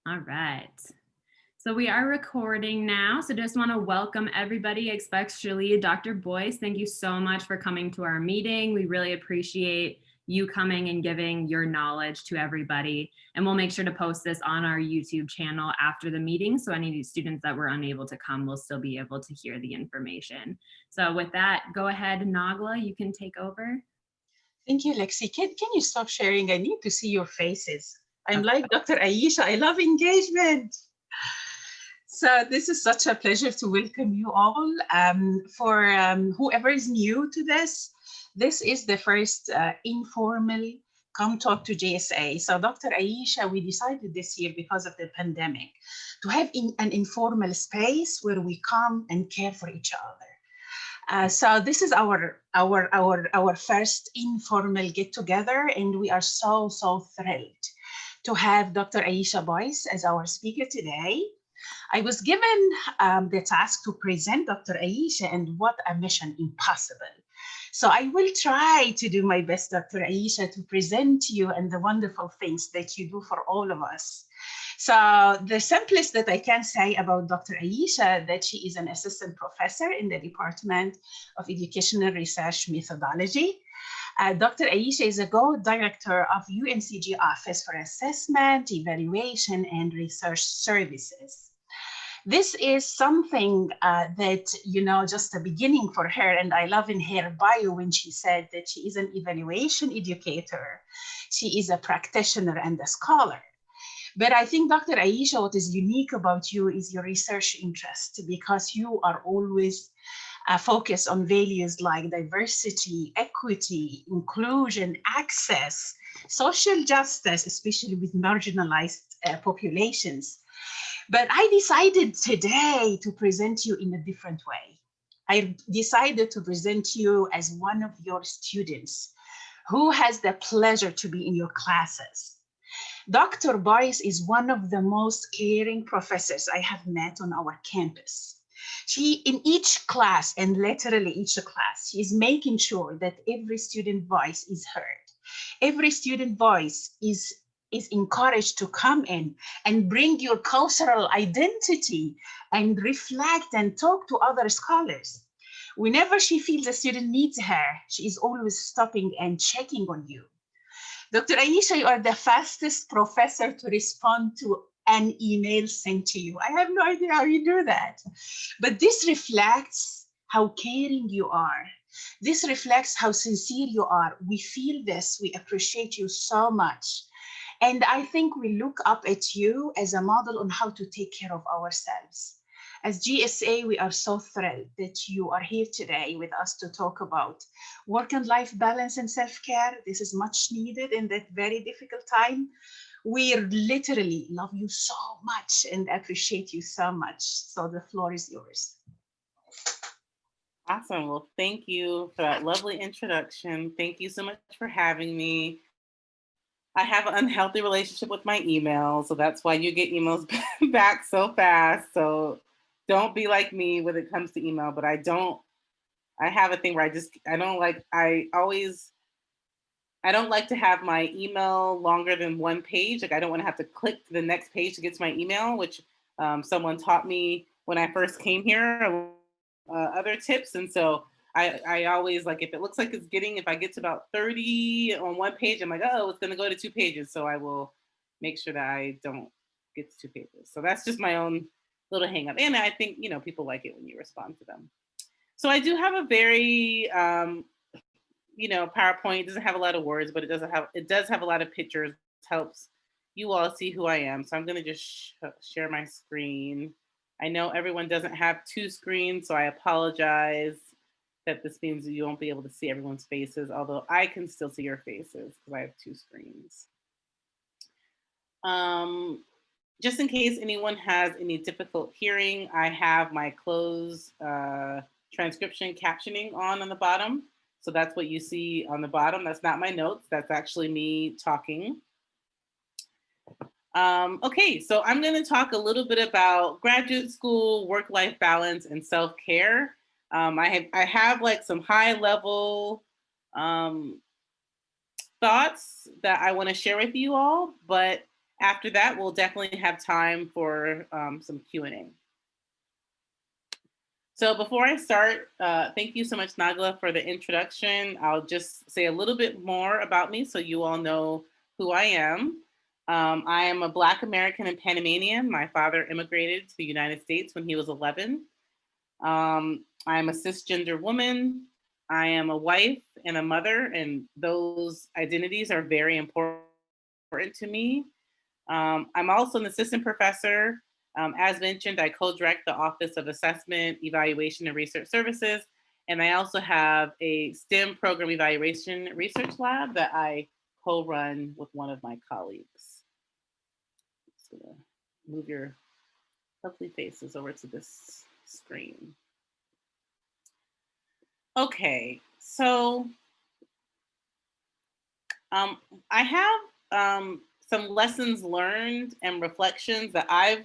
All right. So we are recording now. So just want to welcome everybody, especially Dr. Boyce. Thank you so much for coming to our meeting. We really appreciate you coming and giving your knowledge to everybody. And we'll make sure to post this on our YouTube channel after the meeting. So any of these students that were unable to come will still be able to hear the information. So with that, go ahead, Nagla, you can take over. Thank you, Lexi. Can you stop sharing? I need to see your faces. I'm like Dr. Ayesha. I love engagement. So this is such a pleasure to welcome you all. For whoever is new to this is the first informal Come Talk to GSA. So Dr. Ayesha, we decided this year because of the pandemic to have an informal space where we come and care for each other. So this is our first informal get together, and we are so thrilled to have Dr. Ayesha Boyce as our speaker today. I was given the task to present Dr. Ayesha, and what a mission impossible. So I will try to do my best, Dr. Ayesha, to present you and the wonderful things that you do for all of us. So the simplest that I can say about Dr. Ayesha, that she is an assistant professor in the Department of Educational Research Methodology. Dr. Ayesha is a co-director of UNCG Office for Assessment, Evaluation, and Research Services. This is something that, just a beginning for her. And I love in her bio when she said that she is an evaluation educator. She is a practitioner and a scholar. But I think, Dr. Ayesha, what is unique about you is your research interest, because you are always focused on values like diversity, equity, inclusion, access, social justice, especially with marginalized populations. But I decided today to present you in a different way. I decided to present you as one of your students who has the pleasure to be in your classes. Dr. Boyce is one of the most caring professors I have met on our campus. She, in each class, and literally each class, she is making sure that every student voice is heard. Every student voice is encouraged to come in and bring your cultural identity and reflect and talk to other scholars. Whenever she feels a student needs her, she is always stopping and checking on you. Dr. Ayesha, you are the fastest professor to respond to an email sent to you. I have no idea how you do that. But this reflects how caring you are. This reflects how sincere you are. We feel this. We appreciate you so much. And I think we look up at you as a model on how to take care of ourselves. As GSA, we are so thrilled that you are here today with us to talk about work and life balance and self-care. This is much needed in that very difficult time. We literally love you so much and appreciate you so much. So the floor is yours. Awesome. Well, thank you for that lovely introduction. Thank you so much for having me. I have an unhealthy relationship with my email, so that's why you get emails back so fast. So don't be like me when it comes to email, but I have a thing where I don't like to have my email longer than one page. Like I don't want to have to click to the next page to get to my email, which someone taught me when I first came here, other tips. And so I always, like, if it looks like if I get to about 30 on one page, I'm like, oh, it's going to go to 2 pages. So I will make sure that I don't get to 2 pages. So that's just my own little hang up. And I think, people like it when you respond to them. So I do have a very, PowerPoint. It doesn't have a lot of words, but it does have a lot of pictures. It helps you all see who I am. So I'm going to just share my screen. I know everyone doesn't have 2 screens, so I apologize that this means you won't be able to see everyone's faces, although I can still see your faces because I have 2 screens. Just in case anyone has any difficult hearing, I have my closed transcription captioning on the bottom. So that's what you see on the bottom. That's not my notes. That's actually me talking. Okay, so I'm going to talk a little bit about graduate school, work-life balance, and self-care. I have like some high-level thoughts that I want to share with you all, but After that, we'll definitely have time for some Q&A. So before I start, thank you so much, Nagla, for the introduction. I'll just say a little bit more about me so you all know who I am. I am a Black American and Panamanian. My father immigrated to the United States when he was 11. I am a cisgender woman. I am a wife and a mother, and those identities are very important to me. I'm also an assistant professor. As mentioned, I co-direct the Office of Assessment, Evaluation, and Research Services. And I also have a STEM program evaluation research lab that I co-run with one of my colleagues. Just gonna move your lovely faces over to this screen. Okay, so I have some lessons learned and reflections that I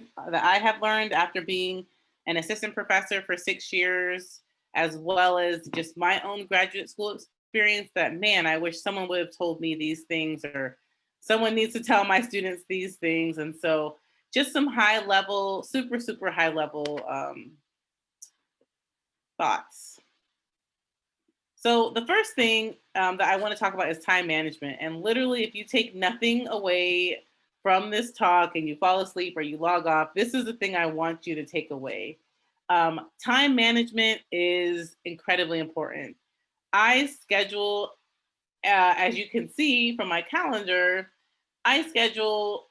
have learned after being an assistant professor for 6 years, as well as just my own graduate school experience. That, man, I wish someone would have told me these things, or someone needs to tell my students these things. And so, just some high level, super high level thoughts. So the first thing that I want to talk about is time management. And literally, if you take nothing away from this talk and you fall asleep or you log off, this is the thing I want you to take away. Time management is incredibly important. I schedule, as you can see from my calendar, I schedule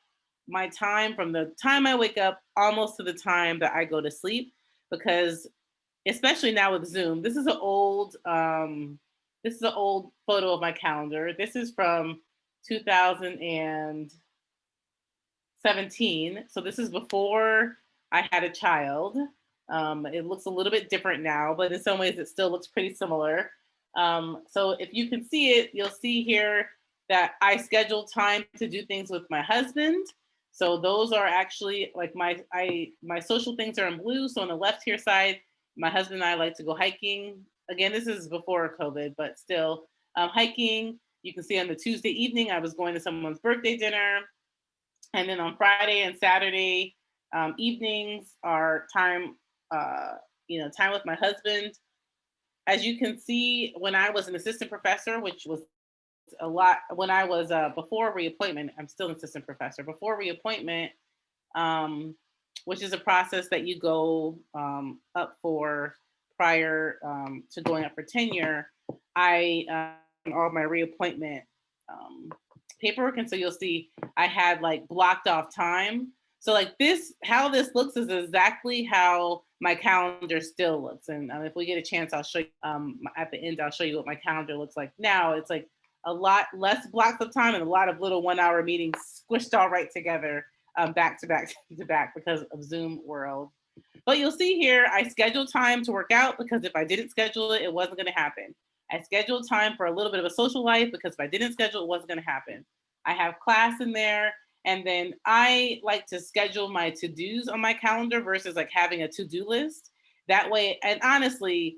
my time from the time I wake up almost to the time that I go to sleep, because especially now with Zoom, this is an old photo of my calendar. This is from 2017. So this is before I had a child. It looks a little bit different now, but in some ways it still looks pretty similar. So if you can see it, you'll see here that I schedule time to do things with my husband. So those are actually like my social things are in blue. So on the left here side, my husband and I like to go hiking. Again, this is before COVID, but still hiking. You can see on the Tuesday evening, I was going to someone's birthday dinner. And then on Friday and Saturday evenings are time, time with my husband. As you can see, when I was an assistant professor, which was a lot, when I was before reappointment, I'm still an assistant professor. Before reappointment, which is a process that you go up for prior to going up for tenure, I all my reappointment paperwork. And so you'll see I had like blocked off time. So like this, how this looks is exactly how my calendar still looks. And if we get a chance, I'll show you at the end, I'll show you what my calendar looks like now. It's like a lot less blocks of time and a lot of little 1 hour meetings squished all right together back to back to back because of Zoom world. But you'll see here, I scheduled time to work out because if I didn't schedule it, it wasn't going to happen. I scheduled time for a little bit of a social life because if I didn't schedule, it wasn't going to happen. I have class in there. And then I like to schedule my to-dos on my calendar versus like having a to-do list. That way, and honestly,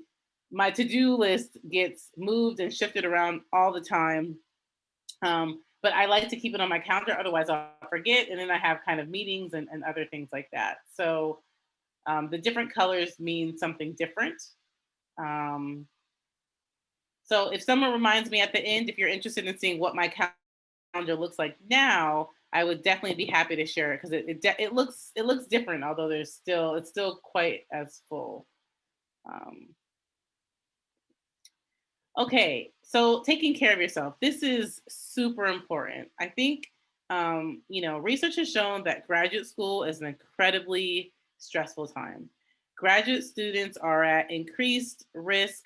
my to-do list gets moved and shifted around all the time. But I like to keep it on my calendar, otherwise I'll forget. And then I have kind of meetings and other things like that. So the different colors mean something different. So if someone reminds me at the end, if you're interested in seeing what my calendar looks like now, I would definitely be happy to share it because it looks different, although it's still quite as full. Okay, so taking care of yourself. This is super important. I think research has shown that graduate school is an incredibly stressful time. Graduate students are at increased risk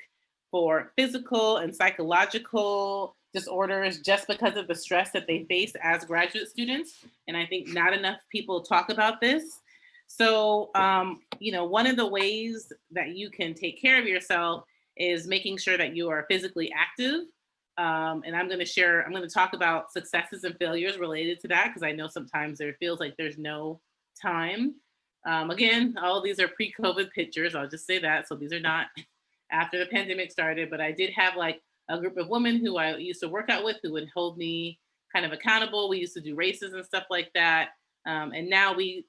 for physical and psychological disorders just because of the stress that they face as graduate students. And I think not enough people talk about this. So, one of the ways that you can take care of yourself is making sure that you are physically active. And I'm going to talk about successes and failures related to that because I know sometimes there feels like there's no time. Again, all of these are pre-COVID pictures. I'll just say that. So these are not after the pandemic started, but I did have like a group of women who I used to work out with who would hold me kind of accountable. We used to do races and stuff like that. And now we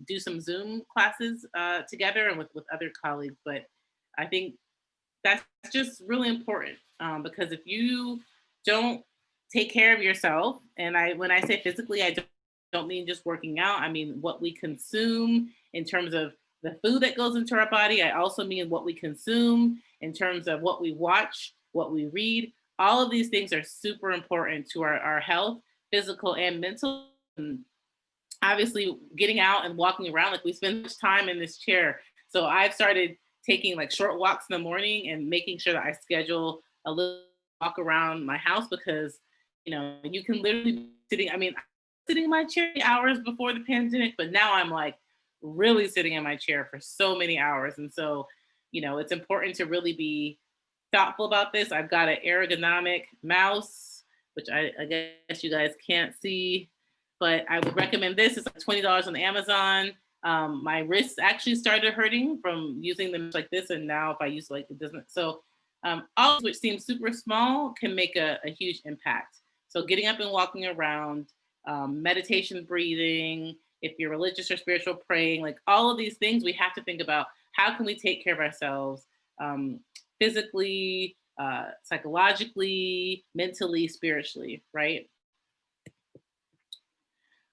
do some Zoom classes together and with other colleagues. But I think that's just really important because if you don't take care of yourself, and when I say physically, I don't mean just working out. I mean what we consume in terms of the food that goes into our body. I also mean what we consume in terms of what we watch, what we read. All of these things are super important to our health, physical and mental. And obviously, getting out and walking around, like we spend much time in this chair. So I've started taking like short walks in the morning and making sure that I schedule a little walk around my house because, you can literally be sitting. I mean, sitting in my chair hours before the pandemic, but now I'm like really sitting in my chair for so many hours. And so, it's important to really be thoughtful about this. I've got an ergonomic mouse, which I guess you guys can't see, but I would recommend this. It's like $20 on Amazon. My wrists actually started hurting from using them like this, and now if I use it doesn't. So all which seems super small can make a huge impact. So getting up and walking around, meditation, breathing, if you're religious or spiritual, praying, like all of these things, we have to think about how can we take care of ourselves physically, psychologically, mentally, spiritually, right?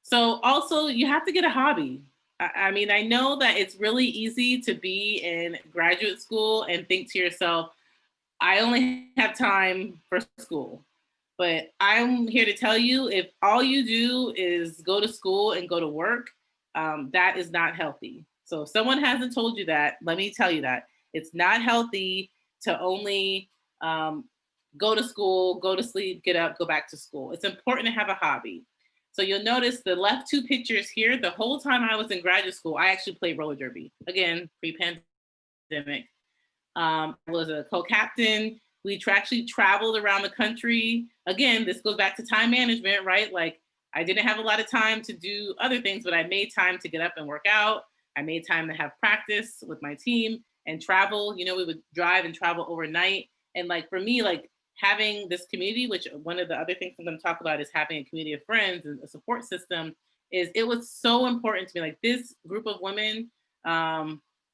So also you have to get a hobby. I mean, I know that it's really easy to be in graduate school and think to yourself, I only have time for school. But I'm here to tell you, if all you do is go to school and go to work, that is not healthy. So if someone hasn't told you that, let me tell you that. It's not healthy to only go to school, go to sleep, get up, go back to school. It's important to have a hobby. So you'll notice the left two pictures here, the whole time I was in graduate school, I actually played roller derby. Again, pre-pandemic. I was a co-captain. We actually traveled around the country. Again, this goes back to time management, right? Like I didn't have a lot of time to do other things, but I made time to get up and work out. I made time to have practice with my team and travel. We would drive and travel overnight. And like for me, like having this community, which one of the other things I'm going to talk about is having a community of friends and a support system, it was so important to me. Like this group of women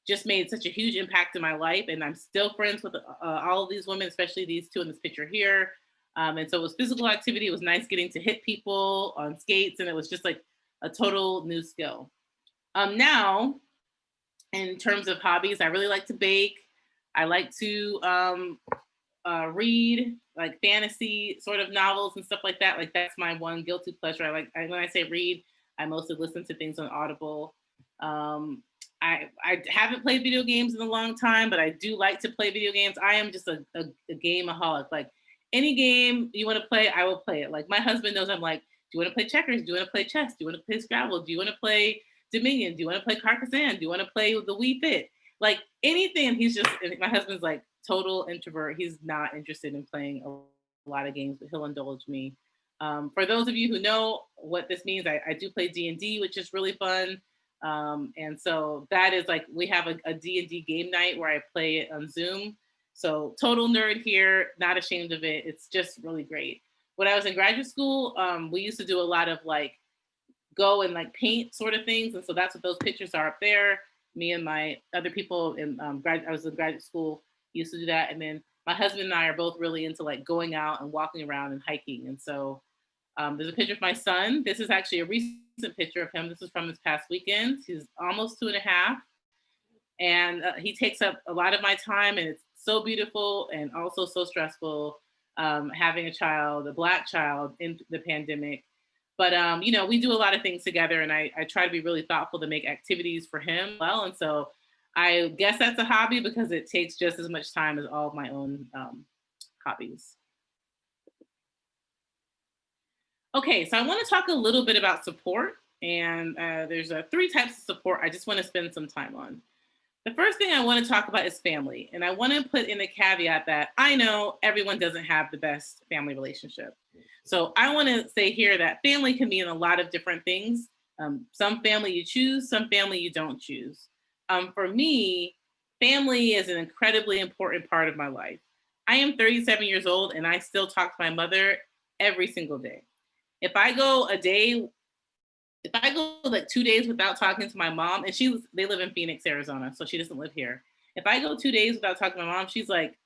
just made such a huge impact in my life. And I'm still friends with all of these women, especially these two in this picture here. And so it was physical activity. It was nice getting to hit people on skates. And it was just like a total new skill. Now, in terms of hobbies, I really like to bake. I like to read like fantasy sort of novels and stuff like that. Like that's my one guilty pleasure. When I say read, I mostly listen to things on Audible. I haven't played video games in a long time, but I do like to play video games. I am just a gameaholic. Like any game you want to play, I will play it. Like my husband knows I'm like, do you want to play checkers? Do you want to play chess? Do you want to play Scrabble? Do you want to play Dominion? Do you want to play Carcassonne? Do you want to play the Wii Fit? Like anything. My husband's like total introvert. He's not interested in playing a lot of games, but he'll indulge me. For those of you who know what this means, I do play D&D, which is really fun. And so that is like, we have a D&D game night where I play it on Zoom. So total nerd here, not ashamed of it. It's just really great. When I was in graduate school, we used to do a lot of like go and like paint sort of things. And so that's what those pictures are up there. Me and my other people in I was in graduate school, used to do that. And then my husband and I are both really into like going out and walking around and hiking. And so there's a picture of my son. This is actually a recent picture of him. This is from this past weekend. He's almost 2.5. And he takes up a lot of my time, and it's so beautiful and also so stressful having a child, a Black child in the pandemic. But, we do a lot of things together, and I try to be really thoughtful to make activities for him well. And so I guess that's a hobby because it takes just as much time as all of my own hobbies. Okay, so I want to talk a little bit about support. And there's 3 types of support I just want to spend some time on. The first thing I want to talk about is family. And I want to put in a caveat that I know everyone doesn't have the best family relationship. So I want to say here that family can mean a lot of different things. Some family you choose, some family you don't choose. For me, family is an incredibly important part of my life. I am 37 years old and I still talk to my mother every single day. if I go like 2 days without talking to my mom, and they live in Phoenix, Arizona, so she doesn't live here. If I go 2 days without talking to my mom, she's like,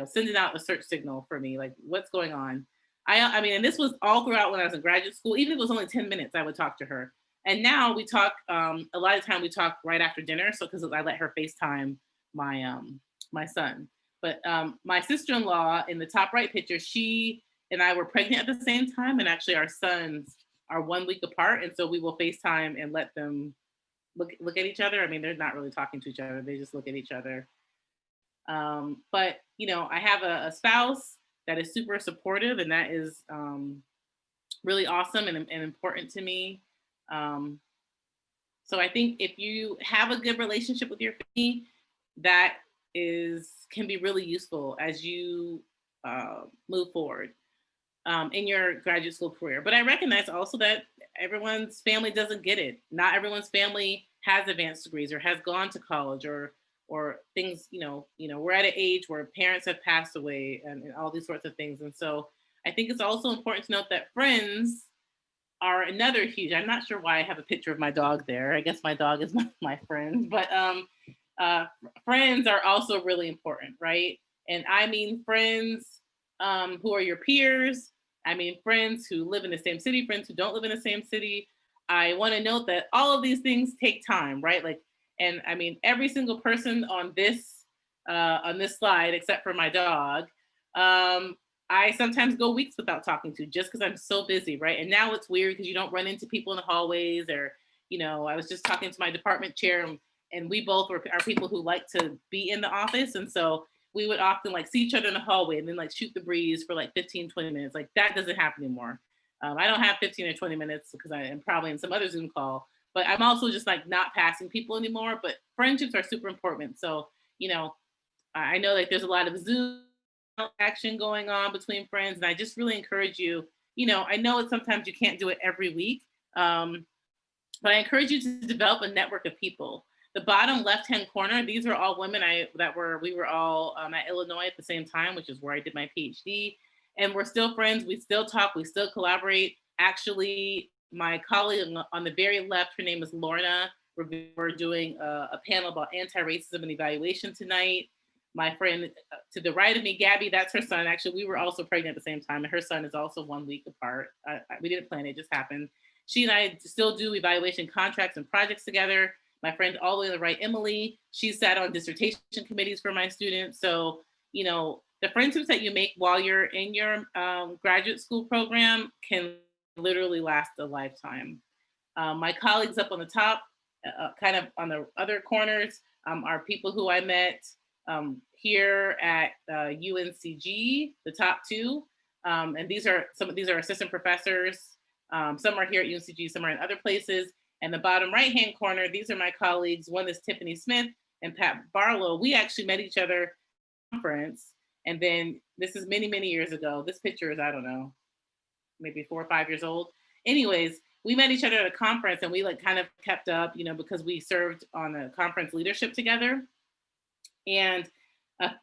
sending out a search signal for me, like, what's going on? I mean, and this was all throughout when I was in graduate school. Even if it was only 10 minutes, I would talk to her. And now we talk, a lot of time we talk right after dinner. So, because I let her FaceTime my son. But my sister-in-law in the top right picture, she and I were pregnant at the same time. And actually our sons are 1 week apart. And so we will FaceTime and let them look at each other. I mean, they're not really talking to each other. They just look at each other. But, I have a spouse that is super supportive, and that is really awesome and important to me. So I think if you have a good relationship with your family, that can be really useful as you move forward in your graduate school career. But I recognize also that everyone's family doesn't get it. Not everyone's family has advanced degrees or has gone to college or things, we're at an age where parents have passed away and all these sorts of things. And so I think it's also important to note that friends are another huge, I'm not sure why I have a picture of my dog there. I guess my dog is my friend, but friends are also really important, right? And I mean friends who are your peers. I mean friends who live in the same city, friends who don't live in the same city. I want to note that all of these things take time, right? Like, and I mean, every single person on this slide, except for my dog, I sometimes go weeks without talking to just because I'm so busy, right? And now it's weird because you don't run into people in the hallways or, I was just talking to my department chair and we both are people who like to be in the office. And so we would often like see each other in the hallway and then like shoot the breeze for like 15, 20 minutes. Like that doesn't happen anymore. I don't have 15 or 20 minutes because I am probably in some other Zoom call, but I'm also just like not passing people anymore. But friendships are super important. So, I know like there's a lot of Zoom action going on between friends. And I just really encourage you, I know it's sometimes you can't do it every week, but I encourage you to develop a network of people. The bottom left-hand corner, these are all women we were all at Illinois at the same time, which is where I did my PhD. And we're still friends. We still talk. We still collaborate. Actually, my colleague on the very left, her name is Lorna. We're doing a panel about anti-racism and evaluation tonight. My friend to the right of me, Gabby, that's her son. Actually, we were also pregnant at the same time, and her son is also 1 week apart. We didn't plan it, just happened. She and I still do evaluation contracts and projects together. My friend all the way to the right, Emily, she sat on dissertation committees for my students. So, the friendships that you make while you're in your graduate school program can literally last a lifetime. My colleagues up on the top, kind of on the other corners, are people who I met here at UNCG, the top two. And these are assistant professors. Some are here at UNCG, some are in other places. And the bottom right-hand corner, these are my colleagues. One is Tiffany Smith and Pat Barlow. We actually met each other at a conference. And then this is many, many years ago. This picture is, I don't know, maybe 4 or 5 years old. Anyways, we met each other at a conference and we like kind of kept up, because we served on a conference leadership together. And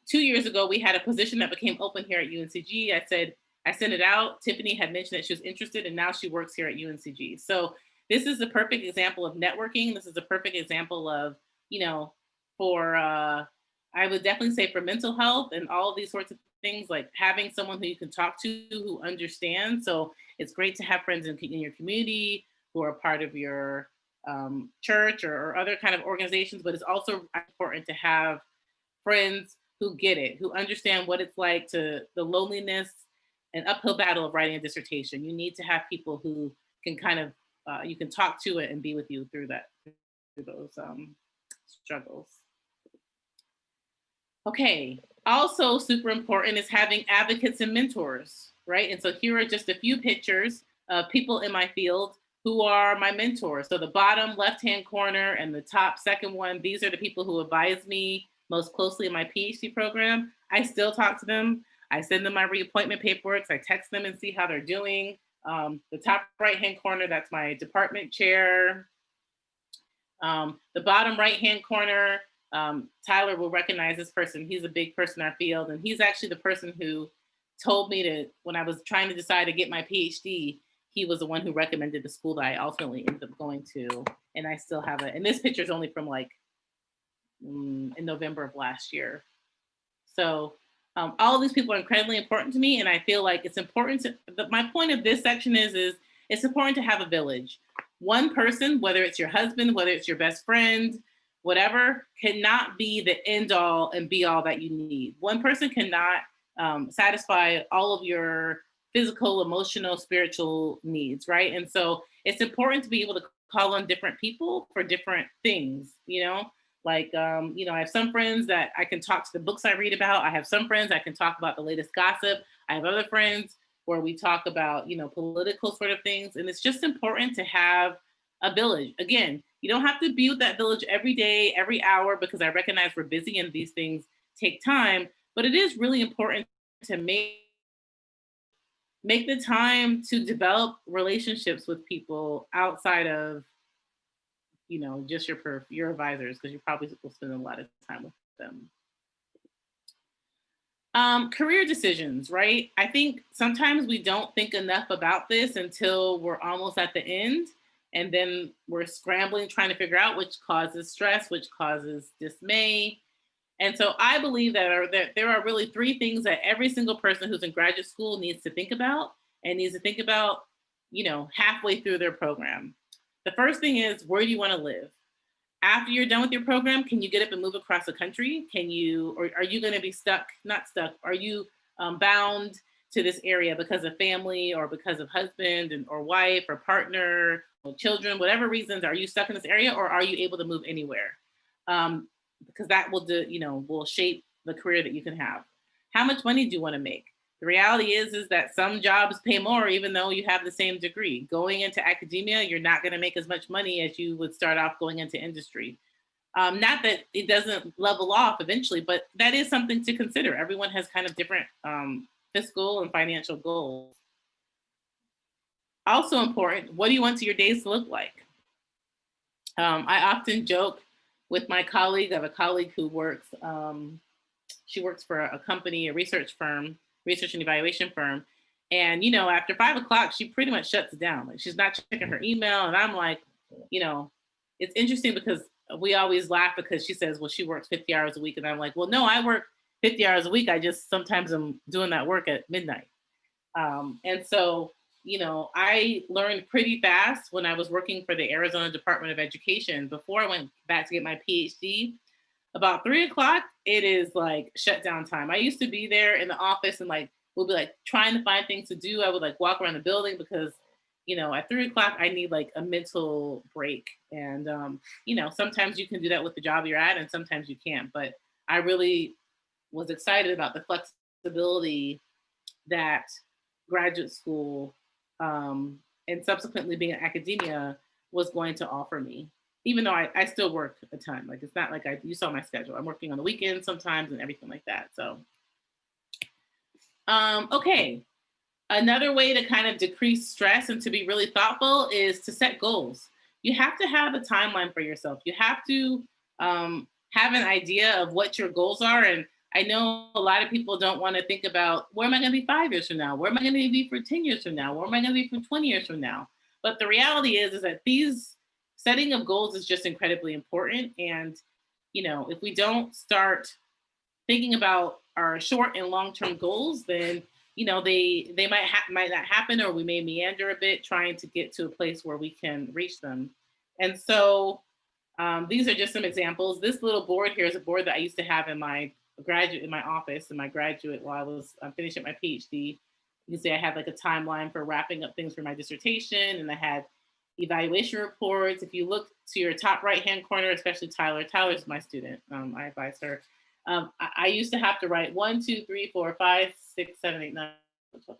2 years ago, we had a position that became open here at UNCG. I sent it out. Tiffany had mentioned that she was interested and now she works here at UNCG. So this is a perfect example of networking. This is a perfect example of, I would definitely say for mental health and all of these sorts of things, like having someone who you can talk to who understands. So it's great to have friends in your community who are part of your church or other kind of organizations, but it's also important to have friends who get it, who understand what it's like to the loneliness and uphill battle of writing a dissertation. You need to have people who can kind of, you can talk to it and be with you through those struggles. Okay, also super important is having advocates and mentors, right? And so here are just a few pictures of people in my field who are my mentors. So the bottom left-hand corner and the top second one, these are the people who advise me most closely in my PhD program. I still talk to them. I send them my reappointment paperwork. I text them and see how they're doing. The top right-hand corner, that's my department chair. The bottom right-hand corner, Tyler will recognize this person. He's a big person in our field. And he's actually the person who told me when I was trying to decide to get my PhD, he was the one who recommended the school that I ultimately ended up going to. And I still have it. And this picture is only from like in November of last year. So all of these people are incredibly important to me. And I feel like it's important to, my point of this section is it's important to have a village. One person, whether it's your husband, whether it's your best friend, whatever, cannot be the end all and be all that you need. One person cannot satisfy all of your physical, emotional, spiritual needs, right? And so it's important to be able to call on different people for different things, you know? Like, you know, I have some friends that I can talk to the books I read about. I have some friends I can talk about the latest gossip. I have other friends where we talk about, you know, political sort of things. And it's just important to have a village. Again, you don't have to be with that village every day, every hour, because I recognize we're busy and these things take time. But it is really important to make the time to develop relationships with people outside of, you know, just your advisors, because you probably will spend a lot of time with them. Career decisions, right? I think sometimes we don't think enough about this until we're almost at the end. And then we're scrambling, trying to figure out, which causes stress, which causes dismay. And so I believe that there are really three things that every single person who's in graduate school needs to think about, and needs to think about, you know, halfway through their program. The first thing is, where do you want to live? After you're done with your program, can you get up and move across the country? Can you, or are you going to be stuck, not stuck, are you bound to this area because of family or because of husband or wife or partner or children, whatever reasons, are you stuck in this area, or are you able to move anywhere? Because that will will shape the career that you can have. How much money do you want to make? The reality is that some jobs pay more even though you have the same degree. Going into academia, you're not going to make as much money as you would start off going into industry. Not that it doesn't level off eventually, but that is something to consider. Everyone has kind of different fiscal and financial goals. Also important, what do you want your days to look like? I often joke with my colleague. I have a colleague who works, she works for a company, a research and evaluation firm. And, you know, after 5 o'clock, she pretty much shuts down. Like, she's not checking her email. And I'm like, you know, it's interesting because we always laugh because she says, well, she works 50 hours a week. And I'm like, well, no, I work 50 hours a week. I just sometimes I'm doing that work at midnight. And so, you know, I learned pretty fast when I was working for the Arizona Department of Education before I went back to get my PhD. About 3 o'clock, it is like shutdown time. I used to be there in the office and like, we'll be like trying to find things to do. I would like walk around the building because, you know, at 3 o'clock, I need like a mental break. And, you know, sometimes you can do that with the job you're at and sometimes you can't. But I really was excited about the flexibility that graduate school and subsequently being in academia was going to offer me. Even though I still work a ton. Like, it's not like you saw my schedule. I'm working on the weekends sometimes and everything like that. So, okay. Another way to kind of decrease stress and to be really thoughtful is to set goals. You have to have a timeline for yourself. You have to have an idea of what your goals are. And I know a lot of people don't want to think about, where am I going to be 5 years from now? Where am I going to be for 10 years from now? Where am I going to be for 20 years from now? But the reality is that these setting of goals is just incredibly important. And, you know, if we don't start thinking about our short and long-term goals, then, you know, they might not happen, or we may meander a bit trying to get to a place where we can reach them. And so these are just some examples. This little board here is a board that I used to have in my office, in my graduate, while I was finishing my PhD. You can see I had like a timeline for wrapping up things for my dissertation, and I had evaluation reports. If you look to your top right-hand corner, especially Tyler's my student. I advise her. I used to have to write 1, 2, 3, 4, 5, 6, 7, 8, 9, 12,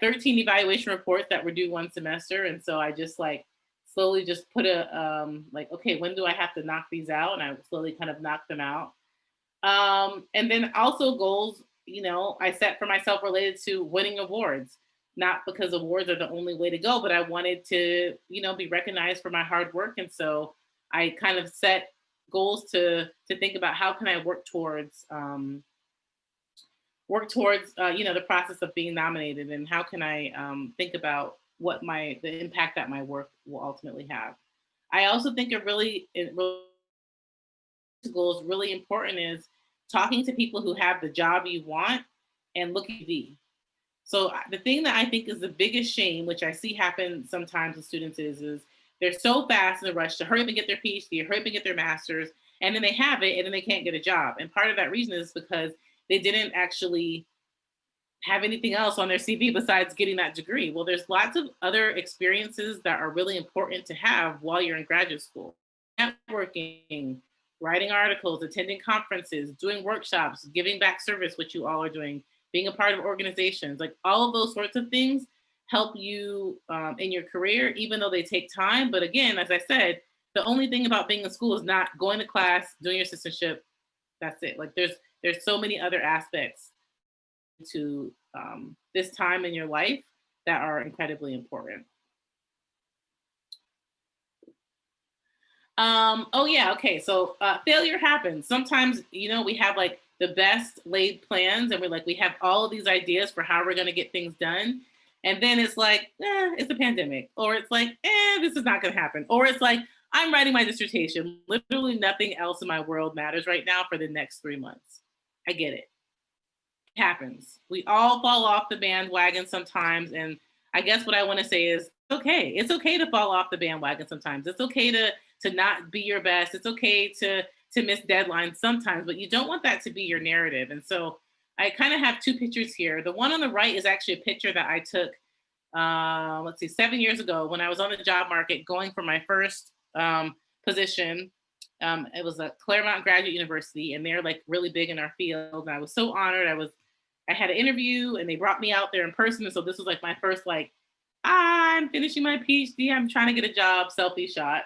13 evaluation reports that were due one semester. And so I just like slowly just put like, okay, when do I have to knock these out? And I slowly kind of knock them out. And then also goals, you know, I set for myself related to winning awards. Not because awards are the only way to go, but I wanted to, you know, be recognized for my hard work. And so I kind of set goals to think about how can I work towards, you know, the process of being nominated, and how can I think about the impact that my work will ultimately have. I also think goal is really important is talking to people who have the job you want and look at the. So the thing that I think is the biggest shame, which I see happen sometimes with students, is they're so fast in the rush to hurry up and get their PhD, hurry up and get their master's, and then they have it, and then they can't get a job. And part of that reason is because they didn't actually have anything else on their CV besides getting that degree. Well, there's lots of other experiences that are really important to have while you're in graduate school. Networking, writing articles, attending conferences, doing workshops, giving back service, which you all are doing, being a part of organizations, like all of those sorts of things help you in your career, even though they take time. But again, as I said, the only thing about being in school is not going to class, doing your assistantship. That's it. Like there's so many other aspects to this time in your life that are incredibly important. Oh yeah, okay. So failure happens. Sometimes, we have like the best laid plans and we have all of these ideas for how we're gonna get things done. And then it's like, it's a pandemic. Or it's like, this is not gonna happen. Or it's like, I'm writing my dissertation. Literally nothing else in my world matters right now for the next 3 months. I get it. It happens. We all fall off the bandwagon sometimes. And I guess what I want to say is okay. It's okay to fall off the bandwagon sometimes. It's okay to not be your best. It's okay to miss deadlines sometimes, but you don't want that to be your narrative. And so I kind of have two pictures here. The one on the right is actually a picture that I took, 7 years ago when I was on the job market going for my first position. It was at Claremont Graduate University, and they're like really big in our field. And I was so honored. I had an interview, and they brought me out there in person. And so this was like my first I'm finishing my PhD. I'm trying to get a job, selfie shot.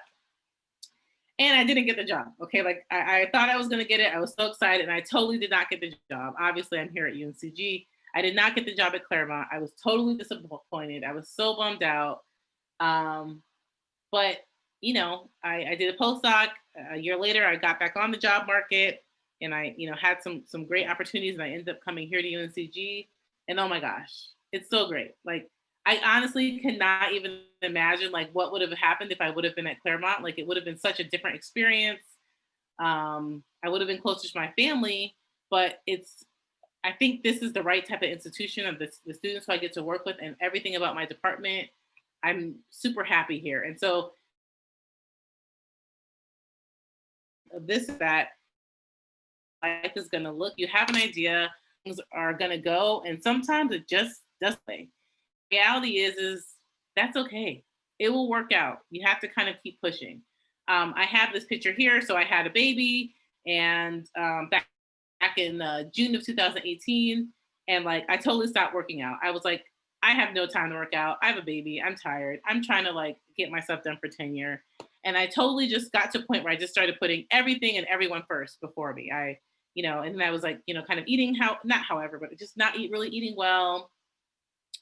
And I didn't get the job. Okay, I thought I was going to get it. I was so excited, and I totally did not get the job. Obviously, I'm here at UNCG. I did not get the job at Claremont. I was totally disappointed. I was so bummed out. But I did a postdoc. A year later, I got back on the job market, and I had some great opportunities, and I ended up coming here to UNCG. And oh my gosh, it's so great. I honestly cannot even imagine what would have happened if I would have been at Claremont. It would have been such a different experience. I would have been closer to my family, but I think this is the right type of institution of the students who I get to work with and everything about my department. I'm super happy here. And so this is that life is going to look, you have an idea, things are going to go, and sometimes it just doesn't. Reality is that's okay. It will work out. You have to kind of keep pushing. I have this picture here. So I had a baby, and back in June of 2018, and I totally stopped working out. I was like, I have no time to work out. I have a baby. I'm tired. I'm trying to get myself done for tenure. And I totally just got to a point where I just started putting everything and everyone first before me. And then I was kind of eating but just not really eating well,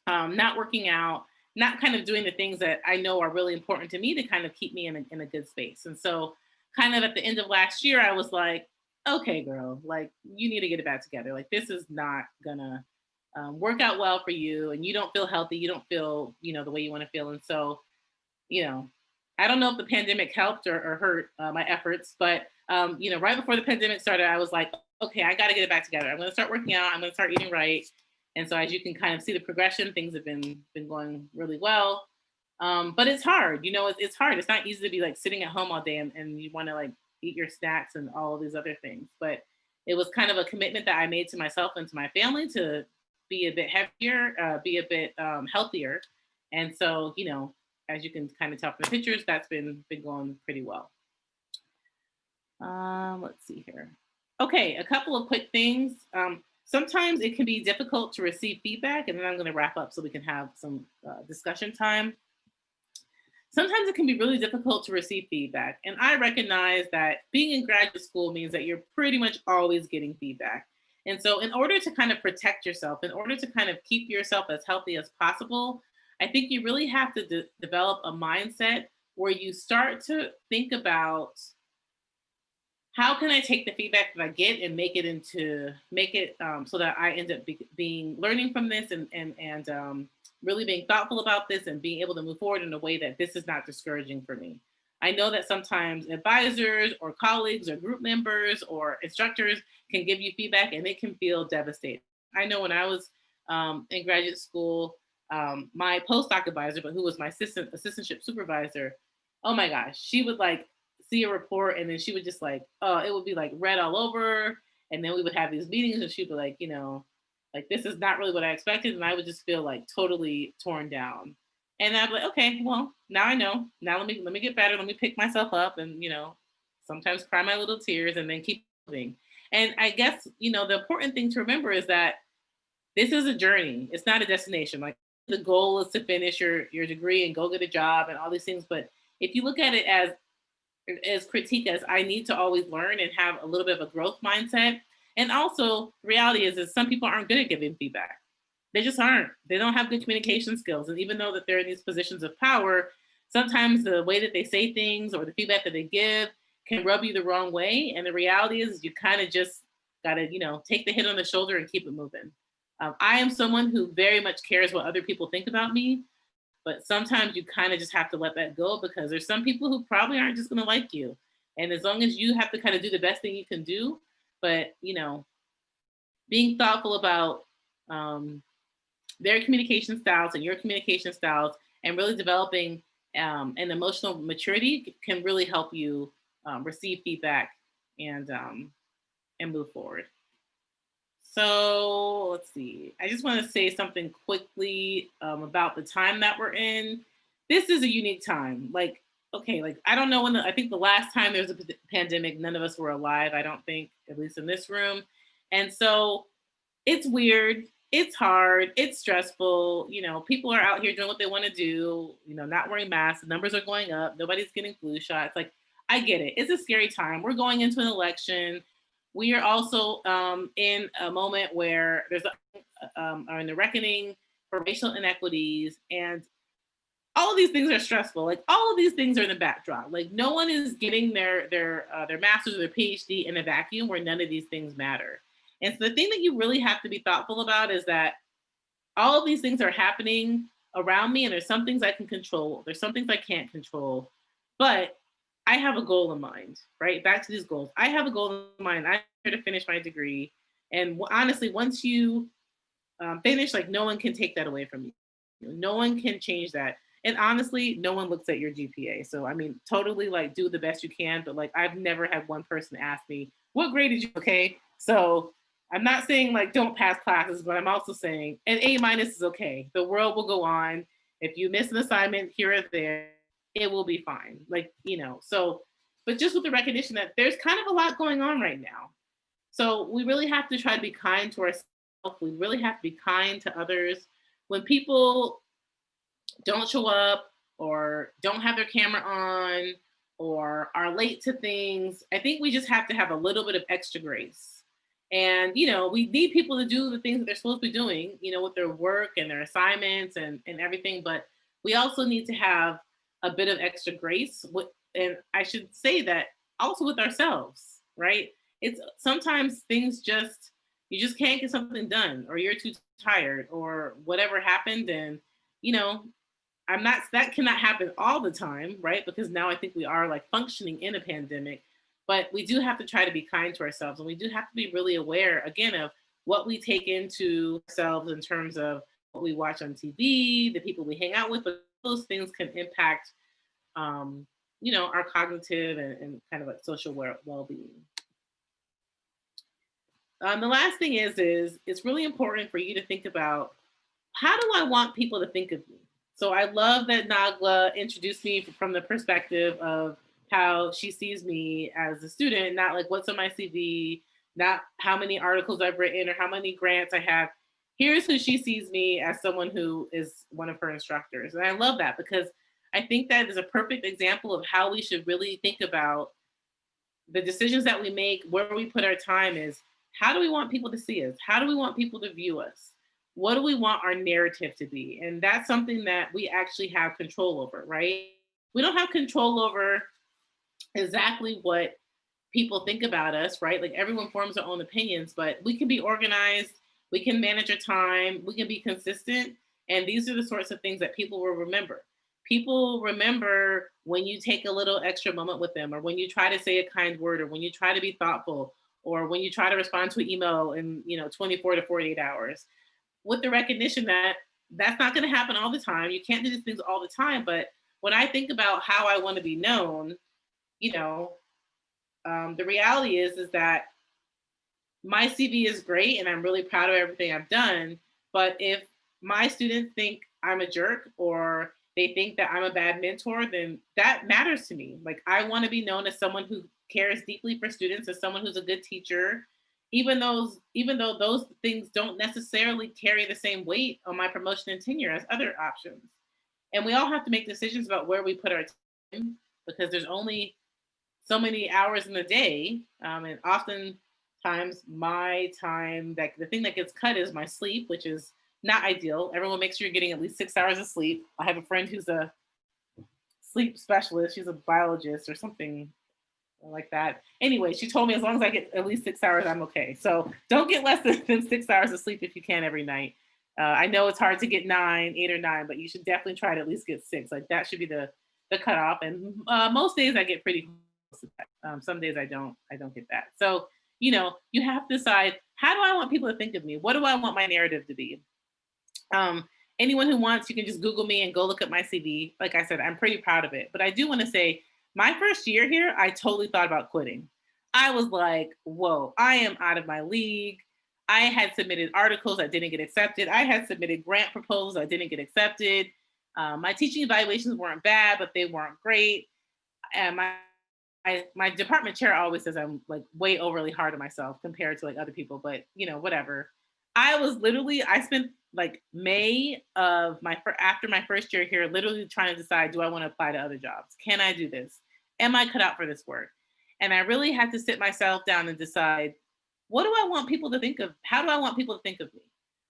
not working out, not kind of doing the things that I know are really important to me to kind of keep me in a good space. And so kind of at the end of last year, I was like, okay, girl, you need to get it back together. This is not gonna work out well for you, and you don't feel healthy. You don't feel, the way you want to feel. And so, I don't know if the pandemic helped or hurt my efforts, but, right before the pandemic started, I was like, okay, I got to get it back together. I'm going to start working out. I'm going to start eating right. And so as you can kind of see the progression, things have been going really well. But it's hard, it's hard. It's not easy to be sitting at home all day and you want to eat your snacks and all of these other things. But it was kind of a commitment that I made to myself and to my family to be a bit heavier, be a bit healthier. And so, as you can kind of tell from the pictures, that's been going pretty well. Let's see here. Okay, a couple of quick things. Sometimes it can be difficult to receive feedback, and then I'm going to wrap up so we can have some discussion time. Sometimes it can be really difficult to receive feedback, and I recognize that being in graduate school means that you're pretty much always getting feedback. And so in order to kind of protect yourself, in order to kind of keep yourself as healthy as possible, I think you really have to develop a mindset where you start to think about, how can I take the feedback that I get and make it so that I end up learning from this and really being thoughtful about this and being able to move forward in a way that this is not discouraging for me. I know that sometimes advisors or colleagues or group members or instructors can give you feedback and it can feel devastating. I know when I was in graduate school, my postdoc advisor, but who was my assistantship supervisor, oh my gosh, she would like see a report and then she would just like, oh, it would be like read all over. And then we would have these meetings and she'd be like, like this is not really what I expected. And I would just feel like totally torn down. And I'd be like, okay, well, now I know. Now let me get better. Let me pick myself up and, sometimes cry my little tears and then keep moving. And I guess, the important thing to remember is that this is a journey. It's not a destination. Like the goal is to finish your degree and go get a job and all these things. But if you look at it as critique as I need to always learn and have a little bit of a growth mindset. And also the reality is some people aren't good at giving feedback. They just aren't. They don't have good communication skills. And even though that they're in these positions of power, sometimes the way that they say things or the feedback that they give can rub you the wrong way. And the reality is you kind of just got to, take the hit on the shoulder and keep it moving. I am someone who very much cares what other people think about me. But sometimes you kind of just have to let that go because there's some people who probably aren't just going to like you. And as long as you have to kind of do the best thing you can do, but, being thoughtful about their communication styles and your communication styles and really developing an emotional maturity can really help you receive feedback and move forward. So let's see. I just want to say something quickly about the time that we're in. This is a unique time. Like, okay, like I don't know when I think the last time there was a pandemic, none of us were alive. I don't think, at least in this room. And so it's weird. It's hard. It's stressful. People are out here doing what they want to do. Not wearing masks. The numbers are going up. Nobody's getting flu shots. Like, I get it. It's a scary time. We're going into an election. We are also in a moment where there's are in the reckoning for racial inequities, and all of these things are stressful. Like all of these things are in the backdrop. Like no one is getting their master's or their PhD in a vacuum where none of these things matter. And so the thing that you really have to be thoughtful about is that all of these things are happening around me, and there's some things I can control. There's some things I can't control, but I have a goal in mind, right? Back to these goals. I have a goal in mind. I'm here to finish my degree. And honestly, once you finish, like no one can take that away from you. No one can change that. And honestly, no one looks at your GPA. So, I mean, totally like do the best you can. But like, I've never had one person ask me, what grade did you, okay? So I'm not saying like don't pass classes, but I'm also saying an A- is okay. The world will go on. If you miss an assignment here or there, it will be fine. Like, so, but just with the recognition that there's kind of a lot going on right now. So we really have to try to be kind to ourselves. We really have to be kind to others. When people don't show up or don't have their camera on or are late to things, I think we just have to have a little bit of extra grace. And, we need people to do the things that they're supposed to be doing, with their work and their assignments and everything. But we also need to have a bit of extra grace. And I should say that also with ourselves, right? It's sometimes things you just can't get something done, or you're too tired, or whatever happened. And, that cannot happen all the time, right? Because now I think we are like functioning in a pandemic, but we do have to try to be kind to ourselves. And we do have to be really aware, again, of what we take into ourselves in terms of what we watch on TV, the people we hang out with, but those things can impact, our cognitive and kind of like social well-being. The last thing is it's really important for you to think about, how do I want people to think of me? So I love that Nagla introduced me from the perspective of how she sees me as a student, not like what's on my CV, not how many articles I've written or how many grants I have. Here's who she sees me as, someone who is one of her instructors. And I love that because I think that is a perfect example of how we should really think about the decisions that we make, where we put our time is, how do we want people to see us? How do we want people to view us? What do we want our narrative to be? And that's something that we actually have control over, right? We don't have control over exactly what people think about us, right? Like everyone forms their own opinions, but we can be organized, we can manage our time, we can be consistent. And these are the sorts of things that people will remember. People remember when you take a little extra moment with them, or when you try to say a kind word, or when you try to be thoughtful, or when you try to respond to an email in 24 to 48 hours, with the recognition that that's not going to happen all the time. You can't do these things all the time. But when I think about how I want to be known, you know, the reality is that my CV is great and I'm really proud of everything I've done. But if my students think I'm a jerk, or they think that I'm a bad mentor, then that matters to me. Like, I want to be known as someone who cares deeply for students, as someone who's a good teacher, even though those things don't necessarily carry the same weight on my promotion and tenure as other options. And we all have to make decisions about where we put our time, because there's only so many hours in the day. And oftentimes my time, that the thing that gets cut is my sleep, which is not ideal. Everyone makes sure you're getting at least 6 hours of sleep. I have a friend who's a sleep specialist. She's a biologist or something like that. Anyway, she told me as long as I get at least 6 hours, I'm okay. So don't get less than 6 hours of sleep if you can every night. I know it's hard to get 8 or 9, but you should definitely try to at least get 6. Like, that should be the cutoff. And most days I get pretty close to that. Some days I don't get that. So, you have to decide, how do I want people to think of me? What do I want my narrative to be? Anyone who wants, you can just Google me and go look at my CV. Like I said, I'm pretty proud of it. But I do want to say, my first year here, I totally thought about quitting. I was like, whoa, I am out of my league. I had submitted articles that didn't get accepted. I had submitted grant proposals that didn't get accepted. My teaching evaluations weren't bad, but they weren't great. And my department chair always says I'm like way overly hard on myself compared to like other people, but whatever. I spent like May of after my first year here, literally trying to decide, do I want to apply to other jobs? Can I do this? Am I cut out for this work? And I really had to sit myself down and decide, what do I want people to think of? How do I want people to think of me?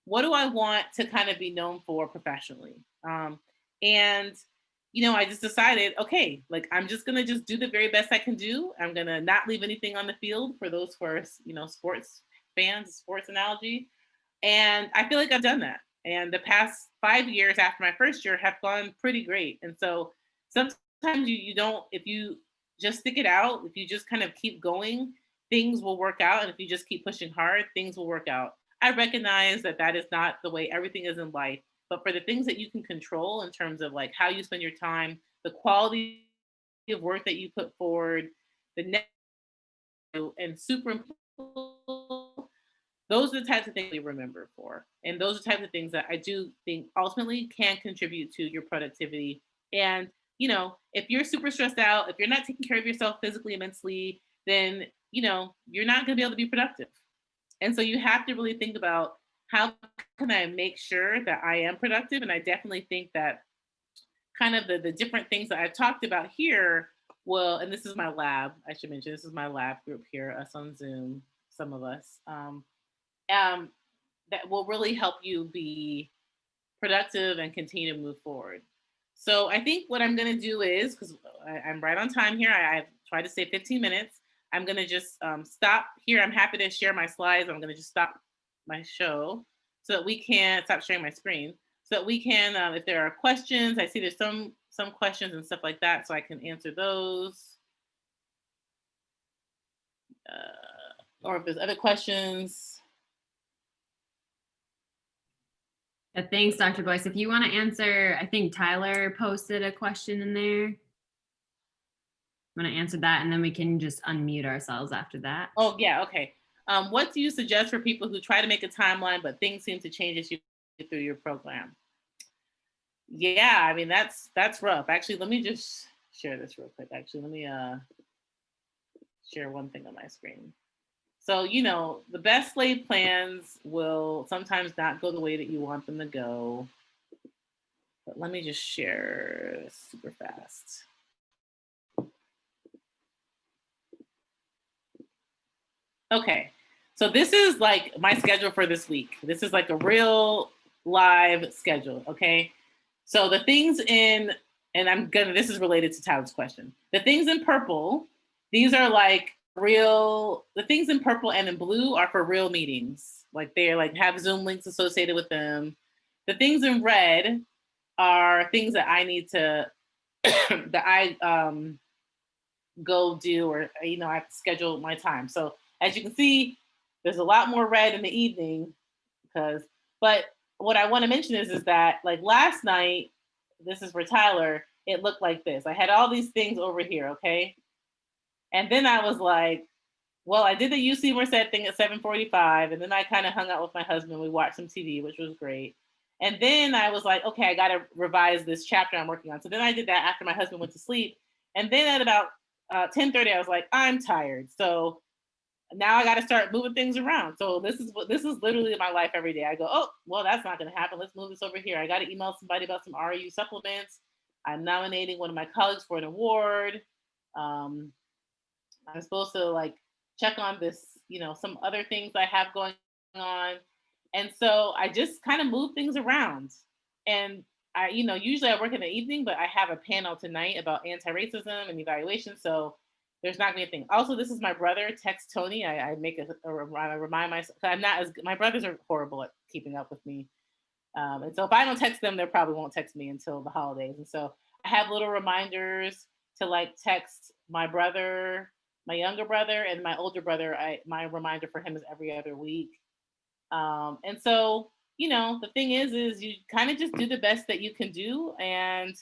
What do I want to kind of be known for professionally? And I just decided, okay, like, I'm just gonna just do the very best I can do. I'm gonna not leave anything on the field, for those who are, sports fans, sports analogy. And I feel like I've done that. And the past 5 years after my first year have gone pretty great. And so sometimes you don't, if you just stick it out, if you just kind of keep going, things will work out. And if you just keep pushing hard, things will work out. I recognize that that is not the way everything is in life, but for the things that you can control in terms of like how you spend your time, the quality of work that you put forward, and super important, those are the types of things we remember for. And those are the types of things that I do think ultimately can contribute to your productivity. And, if you're super stressed out, if you're not taking care of yourself physically and mentally, then, you're not going to be able to be productive. And so you have to really think about, how can I make sure that I am productive? And I definitely think that kind of the different things that I've talked about here will, and this is my lab, I should mention, this is my lab group here, us on Zoom, some of us, that will really help you be productive and continue to move forward. So I think what I'm going to do is, because I'm right on time here, I've tried to say 15 minutes. I'm going to just stop here. I'm happy to share my slides. I'm going to just stop my show so that we can stop sharing my screen, so that we can, if there are questions, I see there's some questions and stuff like that, so I can answer those. Or if there's other questions. Thanks, Dr. Boyce. If you want to answer, I think Tyler posted a question in there. I'm going to answer that, and then we can just unmute ourselves after that. Oh, yeah, okay. What do you suggest for people who try to make a timeline, but things seem to change as you get through your program? Yeah, I mean, that's rough. Actually, let me just share this real quick. Actually, let me share one thing on my screen. So, the best laid plans will sometimes not go the way that you want them to go. But let me just share super fast. Okay, so this is like my schedule for this week. This is like a real live schedule, okay? So the things in, and this is related to Tyler's question. The things in purple, these are like the things in purple and in blue are for real meetings. Like they're like have Zoom links associated with them. the things in red are things that I need to, that I go do, or, you know, I have to schedule my time. So as you can see, there's a lot more red in the evening but what I want to mention is that like last night, this is for Tyler, it looked like this. I had all these things over here, okay? And then I was like, well, I did the UC Merced thing at 7:45, and then I kind of hung out with my husband. We watched some TV, which was great. And then I was like, okay, I got to revise this chapter I'm working on. So then I did that after my husband went to sleep. And then at about 10:30, I was like, I'm tired. So now I got to start moving things around. So this is literally my life every day. I go, oh, well, that's not going to happen. Let's move this over here. I got to email somebody about some RU supplements. I'm nominating one of my colleagues for an award. I'm supposed to like check on this, you know, some other things I have going on. And so I just kind of move things around. And I, you know, usually I work in the evening, but I have a panel tonight about anti-racism and evaluation. So there's not gonna be a thing. Also, this is my brother, text Tony. I make I remind myself, I'm not as, my brothers are horrible at keeping up with me. And so if I don't text them, they probably won't text me until the holidays. And so I have little reminders to like text my brother, my younger brother, and my older brother. My reminder for him is every other week. And so, you know, the thing is you kind of just do the best that you can do. And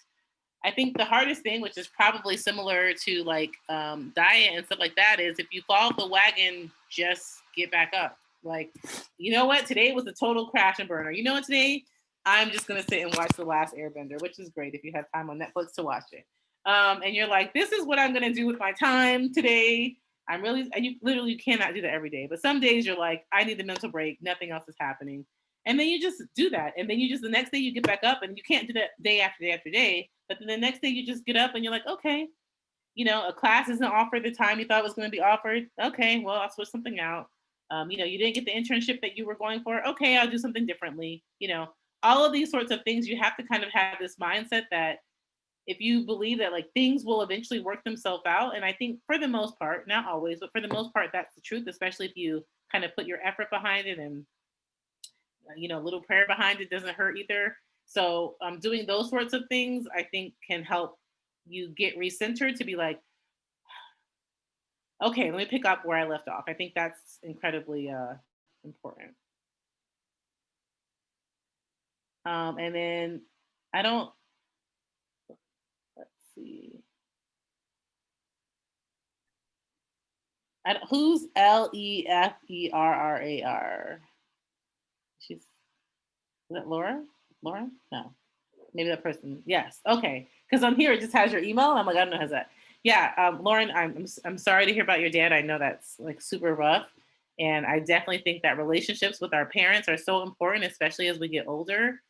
I think the hardest thing, which is probably similar to like diet and stuff like that, is if you fall off the wagon, just get back up. Like, you know what? Today was a total crash and burner. You know what? Today, I'm just going to sit and watch The Last Airbender, which is great if you have time on Netflix to watch it. And you're like, this is what I'm going to do with my time today. And you literally cannot do that every day. But some days you're like, I need a mental break. Nothing else is happening. And then you just do that. And then you just, the next day you get back up, and you can't do that day after day after day. But then the next day you just get up and you're like, okay, you know, a class isn't offered the time you thought it was going to be offered. Okay, well, I'll switch something out. You know, you didn't get the internship that you were going for. Okay, I'll do something differently. You know, all of these sorts of things, you have to kind of have this mindset that if you believe that like things will eventually work themselves out. And I think for the most part, not always, but for the most part, that's the truth, especially if you kind of put your effort behind it, and you know, a little prayer behind it doesn't hurt either. So doing those sorts of things, I think, can help you get recentered to be like, okay, let me pick up where I left off. I think that's incredibly important. And then let's see. Who's Leferrar? Is that Laura? Laura? No. Maybe that person. Yes. Okay. Because on here it just has your email. I'm like, I don't know, has that. Yeah. Lauren, I'm sorry to hear about your dad. I know that's like super rough. And I definitely think that relationships with our parents are so important, especially as we get older.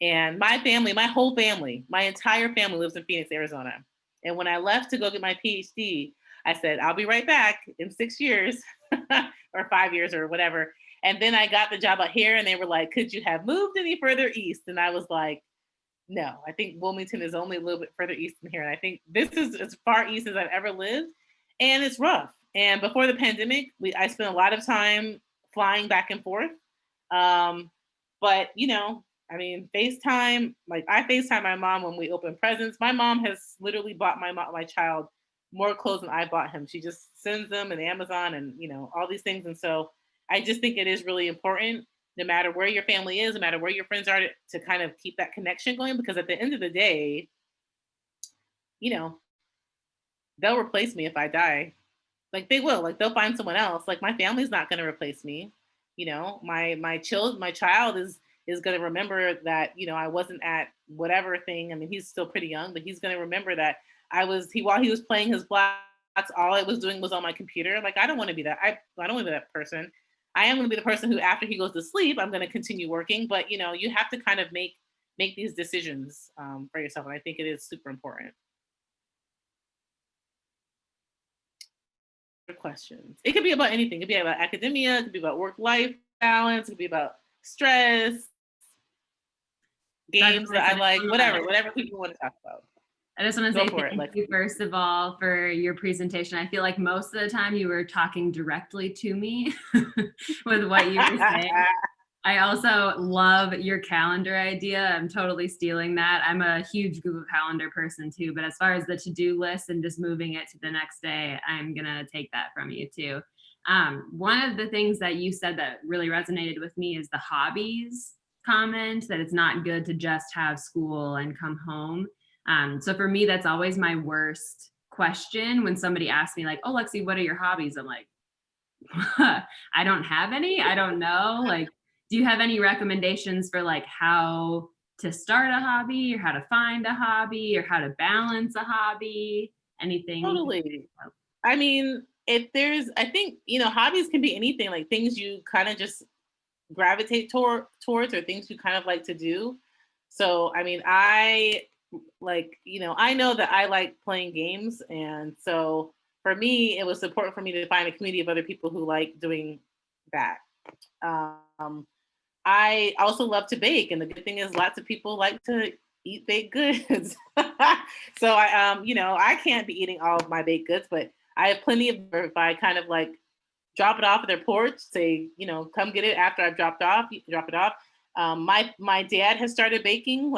And my family, my whole family, my entire family lives in Phoenix, Arizona. And when I left to go get my PhD, I said, I'll be right back in 6 years or 5 years or whatever. And then I got the job out here, and they were like, could you have moved any further east? And I was like, no, I think Wilmington is only a little bit further east than here. And I think this is as far east as I've ever lived. And it's rough. And before the pandemic, I spent a lot of time flying back and forth. But, you know, I mean, FaceTime, like I FaceTime my mom when we open presents. My mom has literally bought my child more clothes than I bought him. She just sends them in Amazon and, you know, all these things. And so I just think it is really important, no matter where your family is, no matter where your friends are, to kind of keep that connection going, because at the end of the day, you know, they'll replace me if I die. Like they will, like they'll find someone else. Like my family's not going to replace me. You know, my child is going to remember that, you know, I wasn't at whatever thing. I mean, he's still pretty young, but he's going to remember that while he was playing his blocks, all I was doing was on my computer. Like, I don't want to be that. I don't want to be that person. I am going to be the person who, after he goes to sleep, I'm going to continue working. But, you know, you have to kind of make these decisions for yourself. And I think it is super important. Questions. It could be about anything. It could be about academia. It could be about work-life balance. It could be about stress, games that I like, whatever people want to talk about. I just want to say thank you, first of all, for your presentation. I feel like most of the time you were talking directly to me with what you were saying. I also love your calendar idea. I'm totally stealing that. I'm a huge Google Calendar person too, but as far as the to-do list and just moving it to the next day, I'm gonna take that from you too. One of the things that you said that really resonated with me is the hobbies comment, that it's not good to just have school and come home. So for me, that's always my worst question when somebody asks me like, oh, Lexi, what are your hobbies? I'm like, I don't have any. I don't know. Like, do you have any recommendations for like how to start a hobby or how to find a hobby or how to balance a hobby? Anything? Totally. I mean, if there's, I think, hobbies can be anything, like things you kind of just gravitate towards or things you kind of like to do. So, I mean, I know that I like playing games. And so for me, it was important for me to find a community of other people who like doing that. Um, I also love to bake. And the good thing is lots of people like to eat baked goods. So I can't be eating all of my baked goods, but I have plenty of, if I kind of like drop it off at their porch, say, come get it after I've dropped off, you drop it off. My dad has started baking.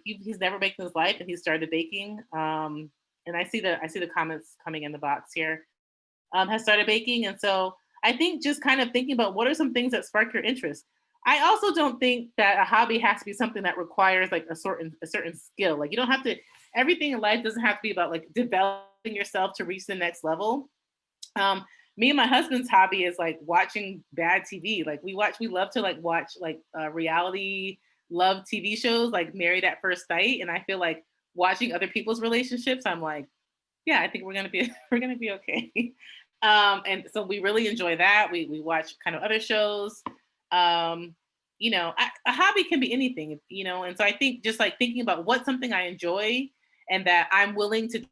He's never baked in his life, and he started baking. And I see the comments coming in the box here. Has started baking, and so I think just kind of thinking about what are some things that spark your interest. I also don't think that a hobby has to be something that requires like a certain skill. Like you don't have to. Everything in life doesn't have to be about like developing yourself to reach the next level. Me and my husband's hobby is like watching bad TV. Like we love to like watch like reality love TV shows like Married at First Sight. And I feel like watching other people's relationships, I'm like, yeah, I think we're gonna be we're gonna be okay. And so we really enjoy that. We watch kind of other shows. A hobby can be anything, and so I think just like thinking about what's something I enjoy and that I'm willing to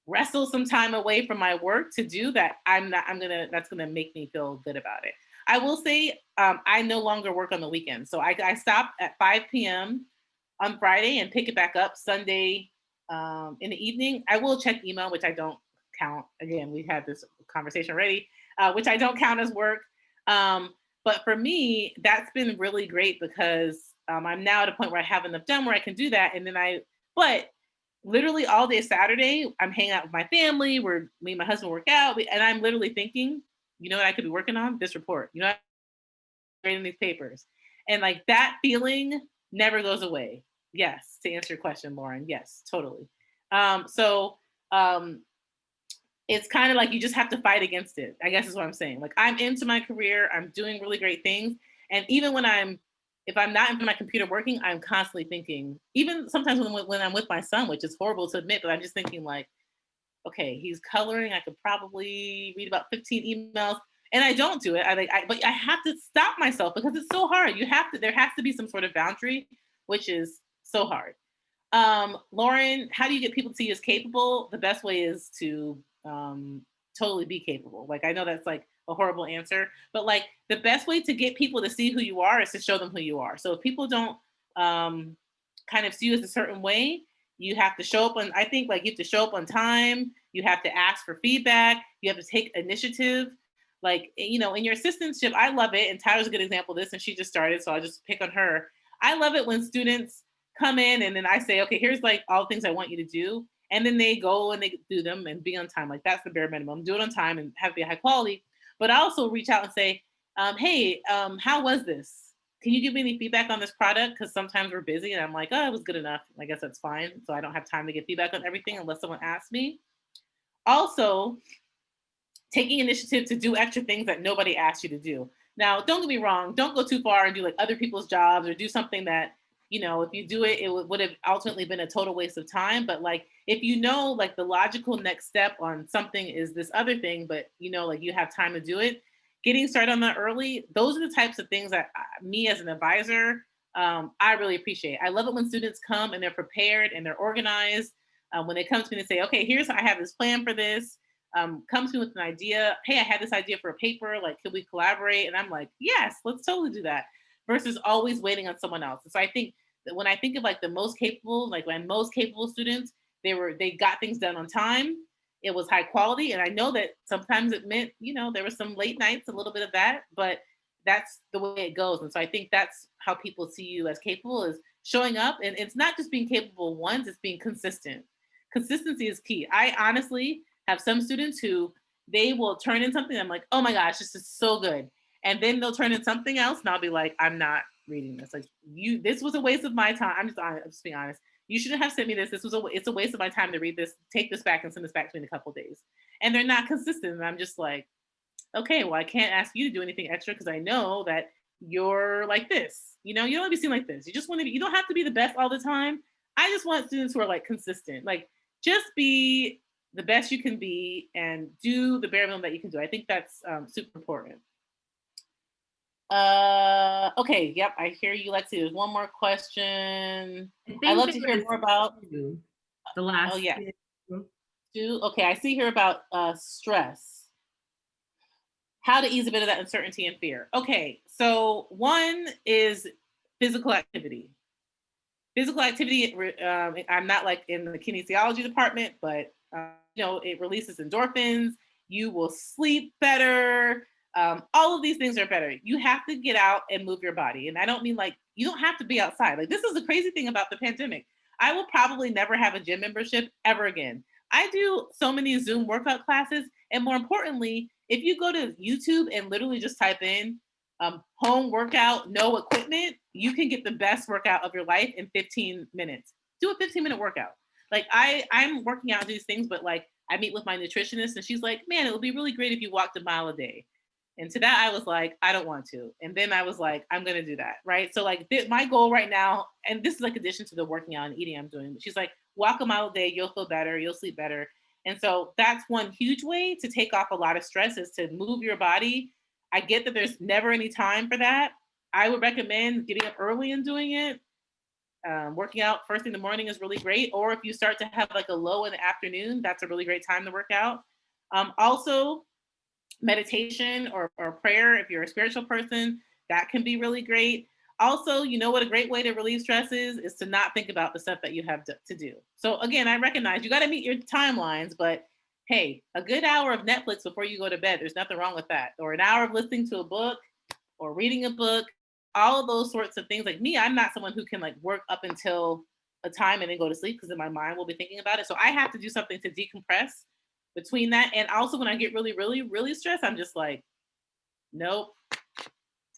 wrestle some time away from my work to do that, that's gonna make me feel good about it. I will say I no longer work on the weekend. So I stop at 5 p.m. on Friday and pick it back up Sunday in the evening. I will check email, which I don't count. Again, we had this conversation already, which I don't count as work. But for me, that's been really great because I'm now at a point where I have enough done where I can do that. And then but literally all day Saturday, I'm hanging out with my family. Me and my husband work out, and I'm literally thinking, you know what I could be working on? This report. I'm writing these papers, and like that feeling never goes away. Yes, to answer your question, Lauren. Yes, totally. So it's kind of like you just have to fight against it, I guess is what I'm saying. Like I'm into my career, I'm doing really great things, and even if I'm not in front of my computer working, I'm constantly thinking, even sometimes when I'm with my son, which is horrible to admit, but I'm just thinking like, okay, he's coloring. I could probably read about 15 emails, and I don't do it. But I have to stop myself because it's so hard. There has to be some sort of boundary, which is so hard. Lauren, how do you get people to see you as capable? The best way is to totally be capable. Like, I know that's like a horrible answer, but like the best way to get people to see who you are is to show them who you are. So if people don't kind of see you as a certain way, you have to show up I think like you have to show up on time. You have to ask for feedback. You have to take initiative. Like, in your assistantship, I love it. And Tyler's a good example of this, and she just started, so I'll just pick on her. I love it when students come in and then I say, okay, here's like all the things I want you to do. And then they go and they do them and be on time. Like that's the bare minimum. Do it on time and have it be high quality. But I also reach out and say, hey, how was this? Can you give me any feedback on this product? Because sometimes we're busy and I'm like, oh, it was good enough. I guess that's fine. So I don't have time to get feedback on everything unless someone asks me. Also, taking initiative to do extra things that nobody asked you to do. Now, don't get me wrong. Don't go too far and do like other people's jobs or do something that, if you do it, it would have ultimately been a total waste of time. But like, if like the logical next step on something is this other thing, but like you have time to do it, getting started on that early, those are the types of things that me as an advisor, I really appreciate. I love it when students come and they're prepared and they're organized. When they come to me and say, okay, I have this plan for this. Come to me with an idea. Hey, I had this idea for a paper. Like, could we collaborate? And I'm like, yes, let's totally do that. Versus always waiting on someone else. And so I think that when I think of like the most capable, like my most capable students, they got things done on time. It was high quality. And I know that sometimes it meant, there was some late nights, a little bit of that, but that's the way it goes. And so I think that's how people see you as capable, is showing up. And it's not just being capable once, it's being consistent. Consistency is key. I honestly have some students who they will turn in something. I'm like, oh my gosh, this is so good. And then they'll turn in something else and I'll be like, I'm not reading this. Like, this was a waste of my time. I'm just being honest. You shouldn't have sent me this. It's a waste of my time to read this. Take this back and send this back to me in a couple of days. And they're not consistent. And I'm just like, okay, well, I can't ask you to do anything extra because I know that you're like this. You know, you don't want to be seen like this. You just want to be, you don't have to be the best all the time. I just want students who are like consistent. Like, just be the best you can be and do the bare minimum that you can do. I think that's super important. Okay, yep, I hear you, Lexi. There's one more question. I'd love to hear more about the last. Oh yeah, two. Okay, I see here about stress. How to ease a bit of that uncertainty and fear. Okay, so one is physical activity. Physical activity, I'm not like in the kinesiology department, but you know, it releases endorphins. You will sleep better. All of these things are better. You have to get out and move your body. And I don't mean like, you don't have to be outside. Like, this is the crazy thing about the pandemic. I will probably never have a gym membership ever again. I do so many Zoom workout classes. And more importantly, if you go to YouTube and literally just type in home workout, no equipment, you can get the best workout of your life in 15 minutes. Do a 15-minute workout. Like, I'm working out these things, but like, I meet with my nutritionist and she's like, man, it would be really great if you walked a mile a day. And to that, I was like, I don't want to. And then I was like, I'm going to do that. Right. So like my goal right now, and this is like addition to the working out and eating I'm doing, but she's like, walk a mile a day, you'll feel better, you'll sleep better. And so that's one huge way to take off a lot of stress, is to move your body. I get that there's never any time for that. I would recommend getting up early and doing it. Working out first thing in the morning is really great. Or if you start to have like a low in the afternoon, that's a really great time to work out. Also, meditation or prayer, if you're a spiritual person, that can be really great. Also, you know what a great way to relieve stress is to not think about the stuff that you have to do. So again, I recognize you got to meet your timelines, but hey, a good hour of Netflix before you go to bed, there's nothing wrong with that. Or an hour of listening to a book or reading a book, all of those sorts of things. Like me, I'm not someone who can like work up until a time and then go to sleep, because then my mind will be thinking about it. So I have to do something to decompress between that. And also when I get really, really, really stressed, I'm just like, nope,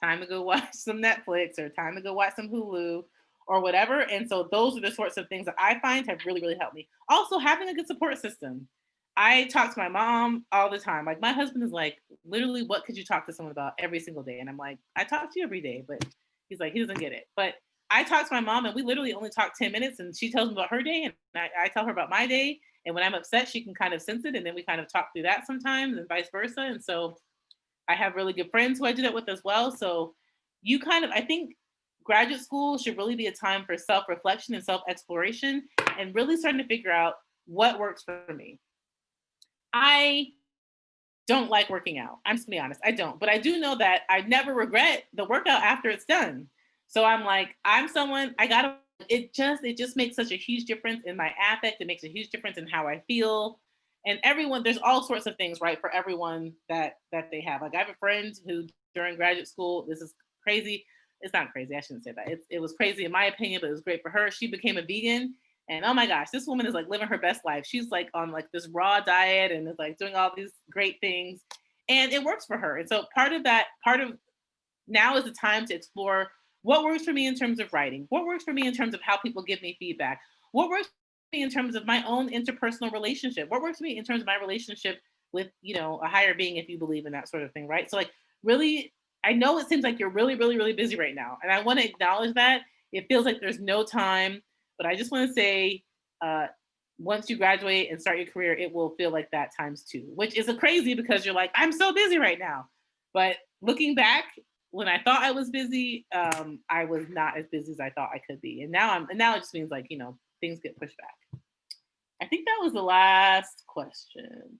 time to go watch some Netflix or time to go watch some Hulu or whatever. And so those are the sorts of things that I find have really, really helped me. Also, having a good support system. I talk to my mom all the time. Like, my husband is like, literally, what could you talk to someone about every single day? And I'm like, I talk to you every day, but he's like, he doesn't get it. But I talk to my mom and we literally only talk 10 minutes and she tells me about her day and I tell her about my day. And when I'm upset, she can kind of sense it. And then we kind of talk through that sometimes and vice versa. And so I have really good friends who I do that with as well. So you kind of, I think graduate school should really be a time for self-reflection and self-exploration and really starting to figure out what works for me. I don't like working out. I'm just gonna be honest, I don't. But I do know that I never regret the workout after it's done. So I'm like, I'm someone, it just makes such a huge difference in my affect. It makes a huge difference in how I feel. And everyone, there's all sorts of things, right, for everyone that they have. Like, I have a friend who during graduate school, this is crazy. It's not crazy, I shouldn't say that. It was crazy in my opinion, but it was great for her. She became a vegan. And oh my gosh, this woman is like living her best life. She's like on like this raw diet and is like doing all these great things. And it works for her. And so part of now is the time to explore what works for me in terms of writing, what works for me in terms of how people give me feedback, what works for me in terms of my own interpersonal relationship, what works for me in terms of my relationship with, you know, a higher being, if you believe in that sort of thing, right? So like, really, I know it seems like you're really, really, really busy right now. And I want to acknowledge that. It feels like there's no time. But I just want to say, once you graduate and start your career, it will feel like that ×2, which is crazy because you're like, I'm so busy right now. But looking back, when I thought I was busy, I was not as busy as I thought I could be. And now it just means like, you know, things get pushed back. I think that was the last question.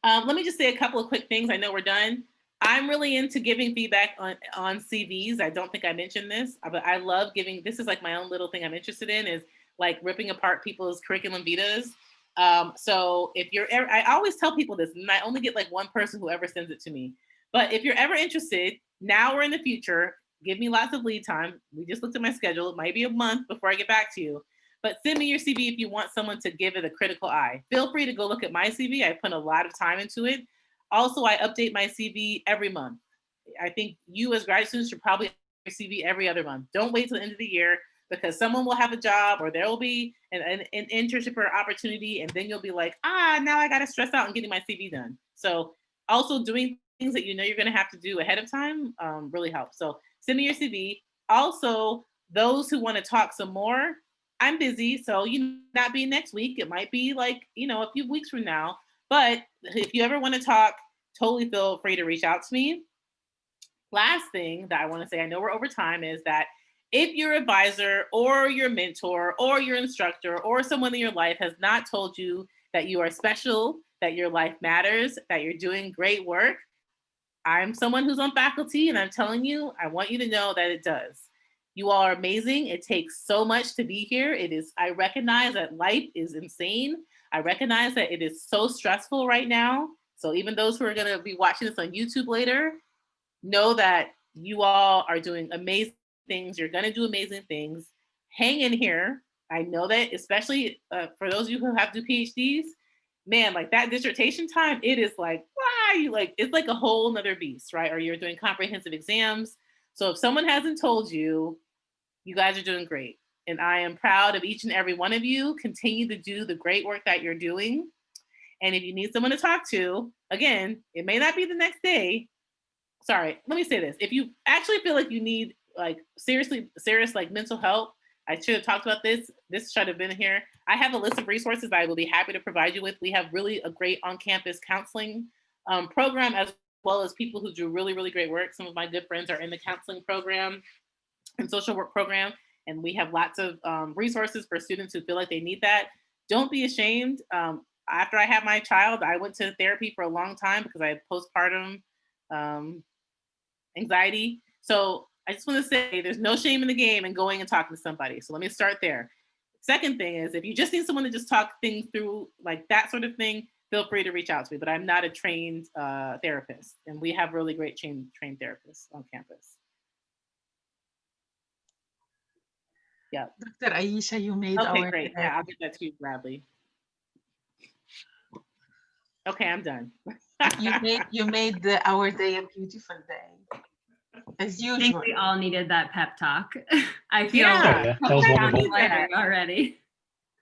Let me just say a couple of quick things. I know we're done. I'm really into giving feedback on CVs. I don't think I mentioned this, but I love giving, this is like my own little thing I'm interested in, is like ripping apart people's curriculum vitas So if you're ever, I always tell people this, and I only get like one person who ever sends it to me. But if you're ever interested, now or in the future, give me lots of lead time. We just looked at my schedule. It might be a month before I get back to you. But send me your CV if you want someone to give it a critical eye. Feel free to go look at my CV. I put a lot of time into it. Also, I update my CV every month. I think you as grad students should probably update your CV every other month. Don't wait till the end of the year, because someone will have a job or there will be an internship or opportunity, and then you'll be like, now I got to stress out and getting my CV done. So also doing things that you know you're going to have to do ahead of time really helps. So send me your CV. Also, those who want to talk some more, I'm busy, so not be next week. It might be like, a few weeks from now. But if you ever want to talk, totally feel free to reach out to me. Last thing that I want to say, I know we're over time, is that if your advisor or your mentor or your instructor or someone in your life has not told you that you are special, that your life matters, that you're doing great work, I'm someone who's on faculty, and I'm telling you, I want you to know that it does. You all are amazing. It takes so much to be here. I recognize that life is insane. I recognize that it is so stressful right now. So even those who are going to be watching this on YouTube later, know that you all are doing amazing things. You're going to do amazing things. Hang in here. I know that, especially for those of you who have to do PhDs, man, like that dissertation time, it is like, it's like a whole nother beast, right? Or you're doing comprehensive exams. So if someone hasn't told you, you guys are doing great. And I am proud of each and every one of you. Continue to do the great work that you're doing. And if you need someone to talk to, again, it may not be the next day. Sorry, let me say this. If you actually feel like you need like serious like mental health, I should have talked about this. This should have been here. I have a list of resources that I will be happy to provide you with. We have really a great on-campus counseling program, as well as people who do really, really great work. Some of my good friends are in the counseling program and social work program. And we have lots of resources for students who feel like they need that. Don't be ashamed. After I had my child, I went to therapy for a long time because I had postpartum anxiety. So I just want to say there's no shame in the game in going and talking to somebody. So let me start there. Second thing is, if you just need someone to just talk things through, like that sort of thing, feel free to reach out to me. But I'm not a trained therapist, and we have really great trained therapists on campus. Yeah. Dr. Ayesha, you made okay, great. Yeah, I'll get that to you, Bradley. Okay, I'm done. you made our day a beautiful day, as usual. I think we all needed that pep talk. I feel that was wonderful. already.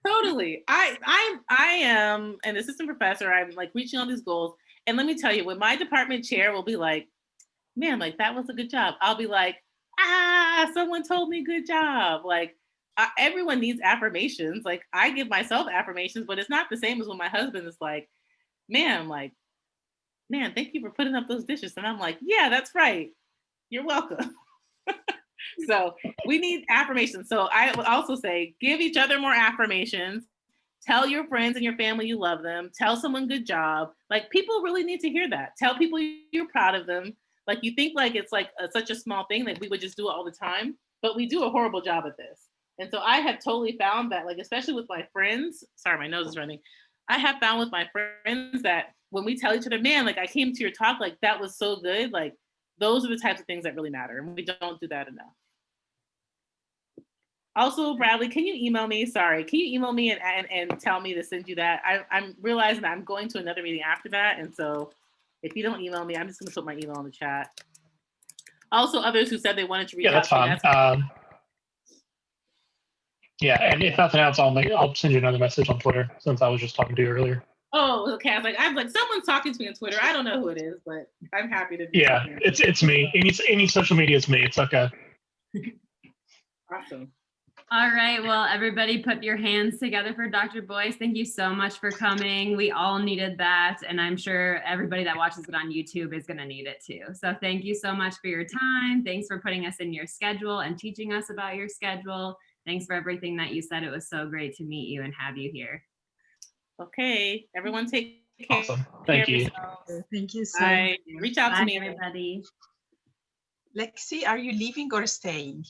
Totally. I am an assistant professor. I'm like reaching all these goals. And let me tell you, when my department chair will be like, man, like that was a good job. I'll be like, someone told me good job. Like everyone needs affirmations. Like I give myself affirmations, but it's not the same as when my husband is like, man, thank you for putting up those dishes. And I'm like, yeah, that's right. You're welcome. So we need affirmations. So I would also say, give each other more affirmations. Tell your friends and your family you love them. Tell someone good job. Like people really need to hear that. Tell people you're proud of them. Like you think like it's like such a small thing that we would just do it all the time, but we do a horrible job at this. And so I have totally found that, like, especially with my friends, sorry, my nose is running. I have found with my friends that when we tell each other, man, like I came to your talk, like that was so good. Like those are the types of things that really matter. And we don't do that enough. Also, Bradley, can you email me? Sorry, can you email me and tell me to send you that? I'm realizing that I'm going to another meeting after that. And so if you don't email me, I'm just going to put my email in the chat. Also, others who said they wanted to reach out to me. That's fine. Yeah, and if nothing else, I'll send you another message on Twitter since I was just talking to you earlier. Oh, okay. I was like, someone's talking to me on Twitter. I don't know who it is, but I'm happy to do Yeah, it's me. Any social media is me. It's okay. Awesome. All right. Well, everybody put your hands together for Dr. Boyce. Thank you so much for coming. We all needed that. And I'm sure everybody that watches it on YouTube is going to need it too. So thank you so much for your time. Thanks for putting us in your schedule and teaching us about your schedule. Thanks for everything that you said. It was so great to meet you and have you here. Okay. Everyone take care. Awesome. Thank you. Thank you so much. Reach out to me. Everybody. Lexi, are you leaving or staying?